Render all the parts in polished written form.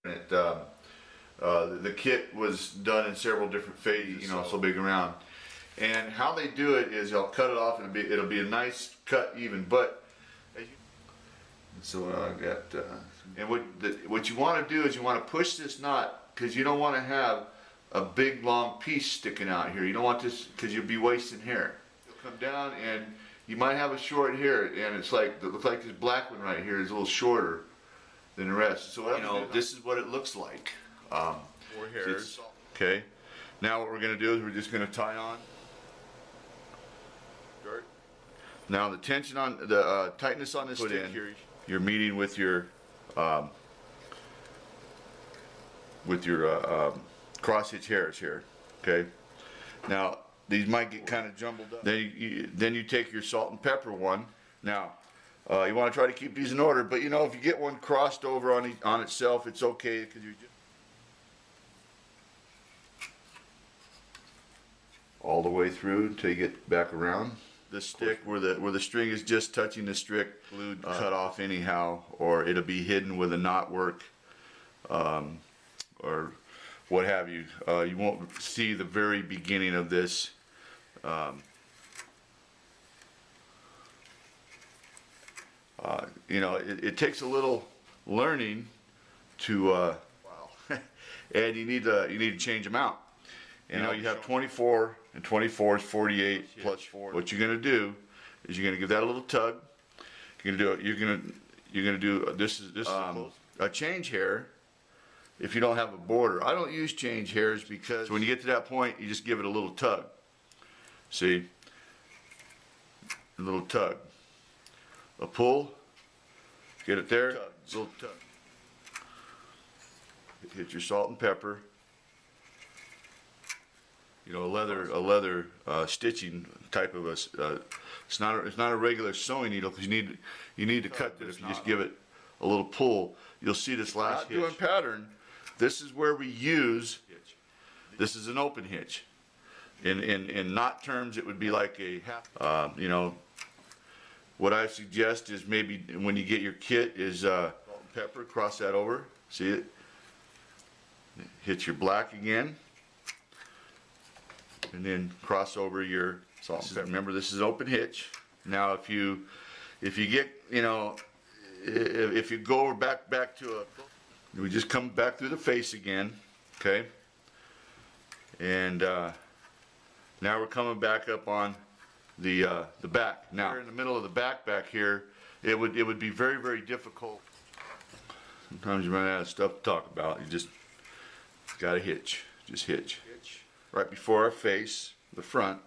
The kit was done in several different phases, you know, so big around. And how they do it is they'll cut it off and it'll be a nice cut even, but so I got, and what you want to do is you want to push this knot because you don't want to have a big long piece sticking out here. You don't want this because you'll be wasting hair. You'll come down and you might have a short hair, and it looks like this black one right here is a little shorter than the rest. So you know, this is what it looks like. 4 hairs. Okay. Now what we're going to do is we're just going to tie on. Now the tension on the tightness on this stick here, you're meeting with your cross hitch hairs here. Okay. Now these might get kind of jumbled up. Then you take your salt and pepper one. Now you want to try to keep these in order, but you know, if you get one crossed over on itself, it's okay because you just all the way through until you get back around. The stick where the string is just touching the stick, glued, cut off anyhow, or it'll be hidden with a knot work, or what have you. You won't see the very beginning of this. You know, it takes a little learning to, and you need to change them out. You know, you have 24, and 24 is 48 plus 4. What you're going to do is you're going to give that a little tug. You're going to do it. You're going to do this is a change hair. If you don't have a border, I don't use change hairs because when you get to that point, you just give it a little tug. See, a little tug, a pull. Get it there. Little tug. Hit your salt and pepper. You know, a leather stitching type of it's not a regular sewing needle because you need to cut this. If you just give it a little pull, you'll see this last hitch. Doing pattern. This is where we use. This is an open hitch. In knot terms, it would be like a you know. What I suggest is maybe when you get your kit is salt and pepper. Cross that over. See it. Hit your black again. And then cross over your salt and pepper. Remember, this is an open hitch. Now, if you get, you know, if you go back to we just come back through the face again, okay? And now we're coming back up on the back. Now, in the middle of the back here, it would be very, very difficult. Sometimes you run out of stuff to talk about. You just got to hitch. Just hitch. Right before our face, the front,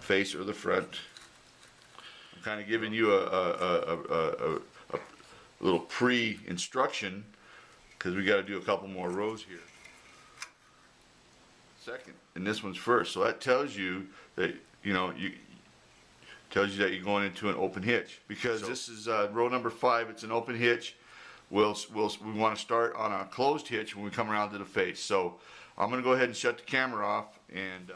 face or the front. I'm kind of giving you a little pre-instruction because we got to do a couple more rows here. Second, and this one's first, so that tells you that tells you that you're going into an open hitch because this is row number 5. It's an open hitch. We want to start on a closed hitch when we come around to the face. So I'm going to go ahead and shut the camera off and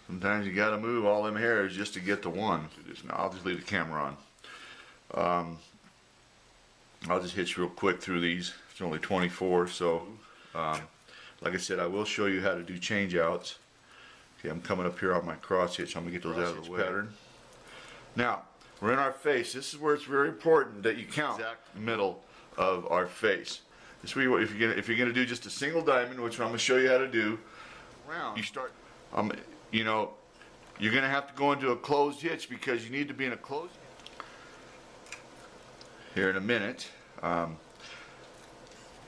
sometimes you got to move all them hairs just to get to one. Now I'll just leave the camera on. I'll just hitch real quick through these. It's only 24, so like I said, I will show you how to do change outs. Okay, I'm coming up here on my cross hitch. I'm going to get those out of the way. Pattern. Now, we're in our face. This is where it's very important that you count exact middle of our face. This is where if you're gonna do just a single diamond, which I'm gonna show you how to do, you start. You know, you're gonna have to go into a closed hitch because you need to be in a closed hitch. Here in a minute.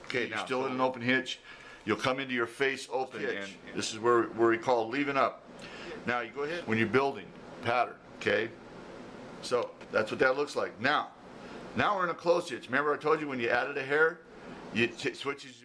Okay, now still in an open hitch. You'll come into your face open, and this is where we call leaving up. Now you go ahead when you're building pattern. Okay. So that's what that looks like. Now we're in a closed hitch. Remember I told you when you added a hair, it switches